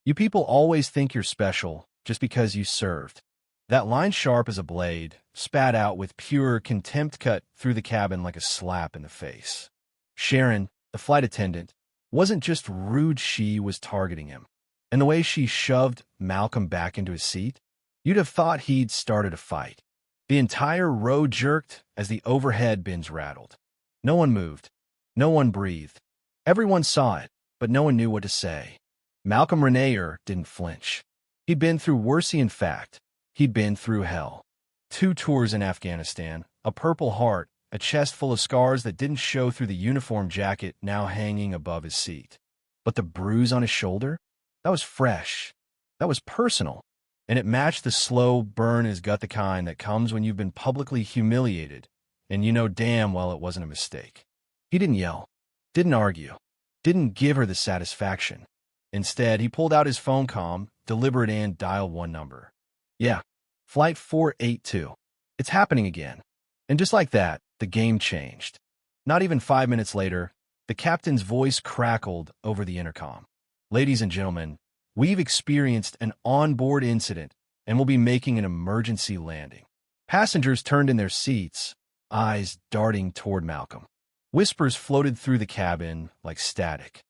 You people always think you're special just because you served. That line sharp as a blade, spat out with pure contempt cut through the cabin like a slap in the face. Sharon, the flight attendant, wasn't just rude, she was targeting him. And the way she shoved Malcolm back into his seat, you'd have thought he'd started a fight. The entire row jerked as the overhead bins rattled. No one moved. No one breathed. Everyone saw it, but no one knew what to say. Malcolm Renayer didn't flinch. He'd been through worse, in fact. He'd been through hell. 2 tours in Afghanistan, a Purple Heart, a chest full of scars that didn't show through the uniform jacket now hanging above his seat. But the bruise on his shoulder? That was fresh. That was personal. And it matched the slow burn in his gut, the kind that comes when you've been publicly humiliated, and you know damn well it wasn't a mistake. He didn't yell, didn't argue, didn't give her the satisfaction. Instead, he pulled out his phone comm, deliberate, and dialed one number. Yeah, Flight 482. It's happening again. And just like that, the game changed. Not even 5 minutes later, the captain's voice crackled over the intercom. Ladies and gentlemen, we've experienced an onboard incident and will be making an emergency landing. Passengers turned in their seats, eyes darting toward Malcolm. Whispers floated through the cabin like static.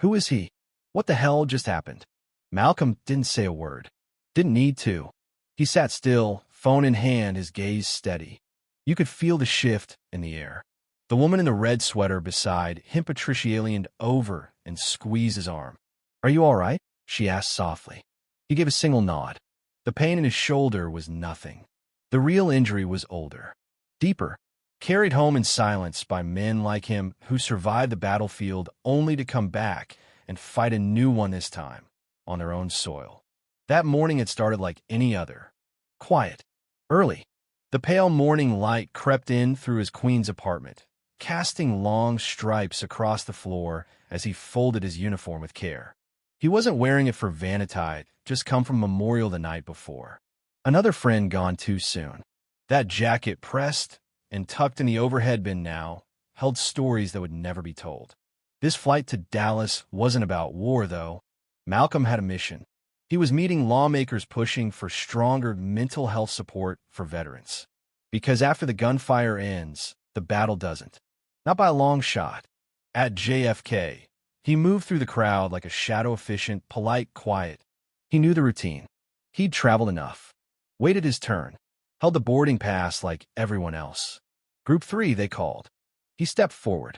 Who is he? What the hell just happened? Malcolm didn't say a word. Didn't need to. He sat still, phone in hand, his gaze steady. You could feel the shift in the air. The woman in the red sweater beside him, Patricia, leaned over and squeezed his arm. Are you all right? She asked softly. He gave a single nod. The pain in his shoulder was nothing. The real injury was older, deeper, carried home in silence by men like him who survived the battlefield only to come back and fight a new one, this time on their own soil. That morning had started like any other. Quiet. Early. The pale morning light crept in through his queen's apartment, casting long stripes across the floor as he folded his uniform with care. He wasn't wearing it for vanity, just come from Memorial the night before. Another friend gone too soon. That jacket, pressed and tucked in the overhead bin now, held stories that would never be told. This flight to Dallas wasn't about war, though. Malcolm had a mission. He was meeting lawmakers pushing for stronger mental health support for veterans. Because after the gunfire ends, the battle doesn't. Not by a long shot. At JFK, he moved through the crowd like a shadow, efficient, polite, quiet. He knew the routine. He'd traveled enough. Waited his turn. Held the boarding pass like everyone else. Group 3, they called. He stepped forward.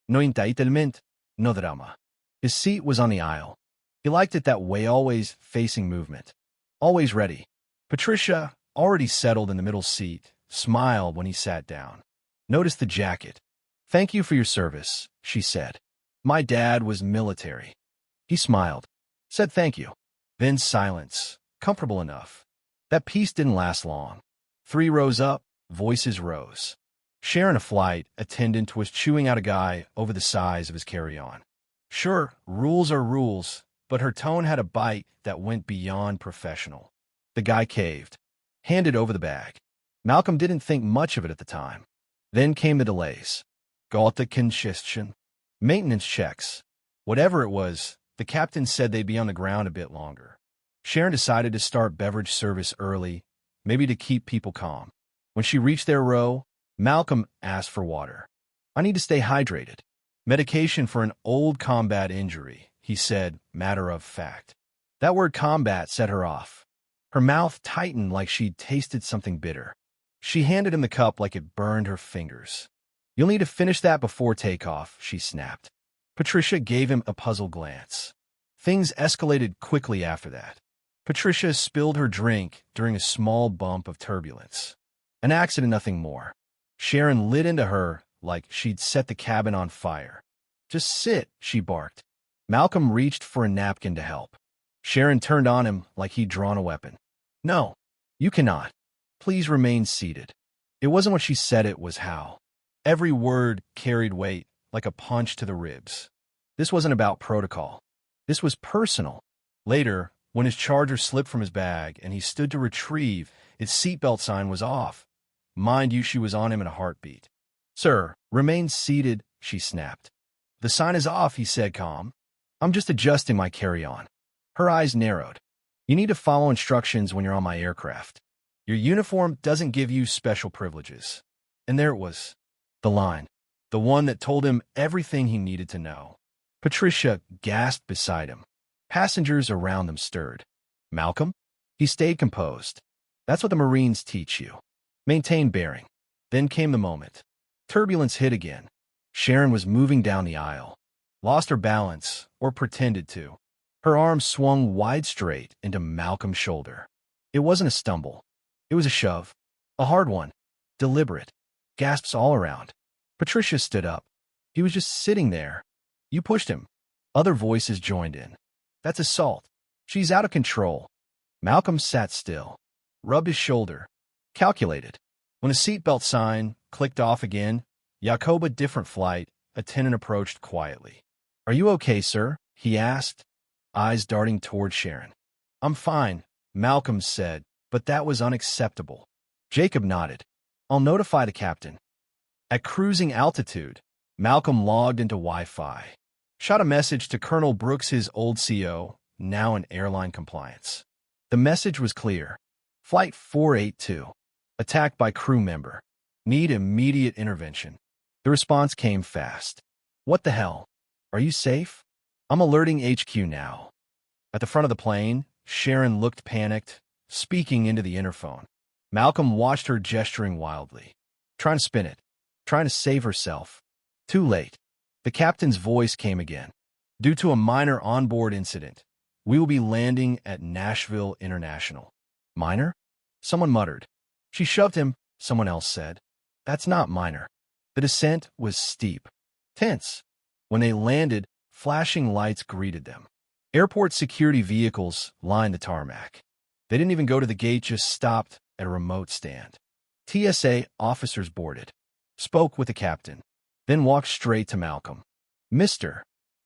No entitlement, no drama. His seat was on the aisle. He liked it that way, always facing movement. Always ready. Patricia, already settled in the middle seat, smiled when he sat down. Noticed the jacket. Thank you for your service, she said. My dad was military. He smiled. Said thank you. Then silence, comfortable enough. That peace didn't last long. 3 rows up, voices rose. Sharon, a flight attendant, was chewing out a guy over the size of his carry-on. Sure, rules are rules, but her tone had a bite that went beyond professional. The guy caved, handed over the bag. Malcolm didn't think much of it at the time. Then came the delays. Got the congestion. Maintenance checks. Whatever it was, the captain said they'd be on the ground a bit longer. Sharon decided to start beverage service early, maybe to keep people calm. When she reached their row, Malcolm asked for water. I need to stay hydrated. Medication for an old combat injury, he said, matter of fact. That word combat set her off. Her mouth tightened like she'd tasted something bitter. She handed him the cup like it burned her fingers. You'll need to finish that before takeoff, she snapped. Patricia gave him a puzzled glance. Things escalated quickly after that. Patricia spilled her drink during a small bump of turbulence. An accident, nothing more. Sharon lit into her like she'd set the cabin on fire. Just sit, she barked. Malcolm reached for a napkin to help. Sharon turned on him like he'd drawn a weapon. No, you cannot. Please remain seated. It wasn't what she said, it was how. Every word carried weight, like a punch to the ribs. This wasn't about protocol. This was personal. Later, when his charger slipped from his bag and he stood to retrieve, its seatbelt sign was off. Mind you, she was on him in a heartbeat. Sir, remain seated, she snapped. The sign is off, he said, calm. I'm just adjusting my carry-on. Her eyes narrowed. You need to follow instructions when you're on my aircraft. Your uniform doesn't give you special privileges. And there it was. The line. The one that told him everything he needed to know. Patricia gasped beside him. Passengers around them stirred. Malcolm? He stayed composed. That's what the Marines teach you. Maintain bearing. Then came the moment. Turbulence hit again. Sharon was moving down the aisle. Lost her balance, or pretended to. Her arm swung wide straight into Malcolm's shoulder. It wasn't a stumble. It was a shove. A hard one. Deliberate. Gasps all around. Patricia stood up. He was just sitting there. You pushed him. Other voices joined in. That's assault. She's out of control. Malcolm sat still. Rubbed his shoulder. Calculated. When a seatbelt sign clicked off again, Yakoba different flight, attendant approached quietly. Are you okay, sir? He asked, eyes darting toward Sharon. I'm fine, Malcolm said, but that was unacceptable. Jacob nodded. I'll notify the captain. At cruising altitude, Malcolm logged into Wi-Fi. Shot a message to Colonel Brooks, his old CO, now in airline compliance. The message was clear. Flight 482. Attacked by crew member. Need immediate intervention. The response came fast. What the hell? Are you safe? I'm alerting HQ now. At the front of the plane, Sharon looked panicked, speaking into the interphone. Malcolm watched her gesturing wildly. Trying to spin it. Trying to save herself. Too late. The captain's voice came again. Due to a minor onboard incident, we will be landing at Nashville International. Minor? Someone muttered. She shoved him, someone else said. That's not minor. The descent was steep. Tense. When they landed, flashing lights greeted them. Airport security vehicles lined the tarmac. They didn't even go to the gate, just stopped at a remote stand. TSA officers boarded. Spoke with the captain. Then walked straight to Malcolm. Mr.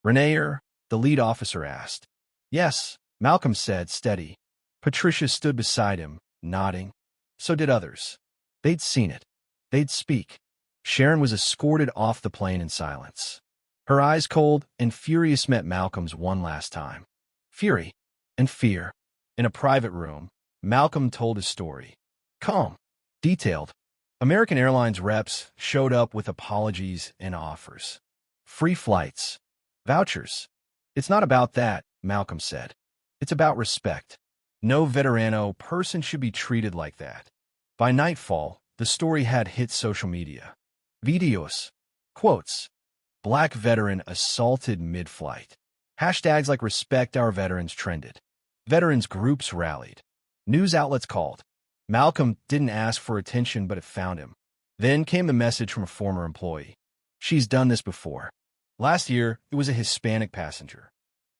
Renayer, the lead officer asked. Yes, Malcolm said, steady. Patricia stood beside him, nodding. So did others. They'd seen it. They'd speak. Sharon was escorted off the plane in silence. Her eyes cold and furious met Malcolm's one last time. Fury and fear. In a private room, Malcolm told his story. Calm. Detailed. American Airlines reps showed up with apologies and offers. Free flights. Vouchers. It's not about that, Malcolm said. It's about respect. No veterano person should be treated like that. By nightfall, the story had hit social media. Videos. Quotes. Black veteran assaulted mid-flight. Hashtags like respect our veterans trended. Veterans groups rallied. News outlets called. Malcolm didn't ask for attention, but it found him. Then came the message from a former employee. She's done this before. Last year, it was a Hispanic passenger.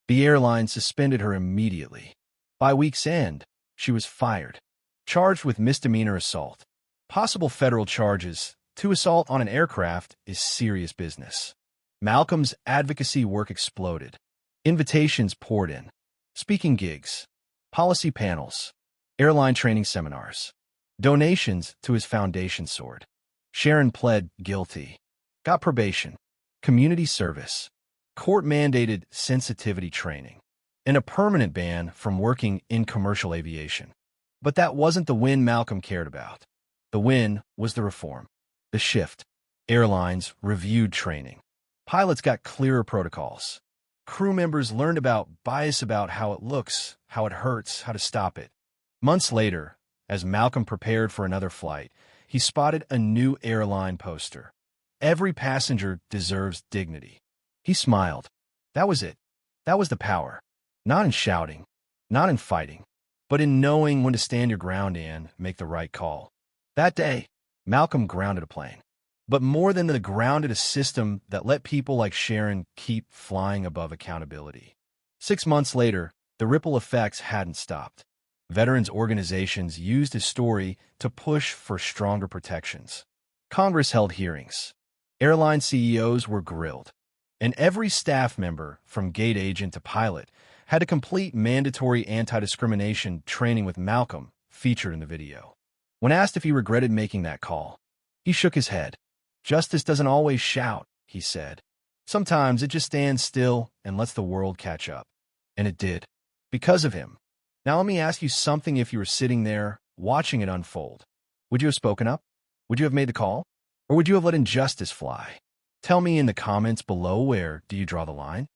The airline suspended her immediately. By week's end, she was fired. Charged with misdemeanor assault. Possible federal charges. To assault on an aircraft is serious business. Malcolm's advocacy work exploded. Invitations poured in. Speaking gigs. Policy panels. Airline training seminars. Donations to his foundation soared. Sharon pled guilty. Got probation. Community service. Court-mandated sensitivity training. And a permanent ban from working in commercial aviation. But that wasn't the win Malcolm cared about. The win was the reform. The shift. Airlines reviewed training. Pilots got clearer protocols. Crew members learned about bias, about how it looks, how it hurts, how to stop it. Months later, as Malcolm prepared for another flight, he spotted a new airline poster. Every passenger deserves dignity. He smiled. That was it. That was the power. Not in shouting, not in fighting, but in knowing when to stand your ground and make the right call. That day, Malcolm grounded a plane. But more than the grounded, a system that let people like Sharon keep flying above accountability. 6 months later, the ripple effects hadn't stopped. Veterans organizations used his story to push for stronger protections. Congress held hearings. Airline CEOs were grilled. And every staff member, from gate agent to pilot, had to complete mandatory anti-discrimination training with Malcolm, featured in the video. When asked if he regretted making that call, he shook his head. Justice doesn't always shout, he said. Sometimes it just stands still and lets the world catch up. And it did. because of him. Now let me ask you something. If you were sitting there, watching it unfold, would you have spoken up? Would you have made the call? Or would you have let injustice fly? Tell me in the comments below, where do you draw the line?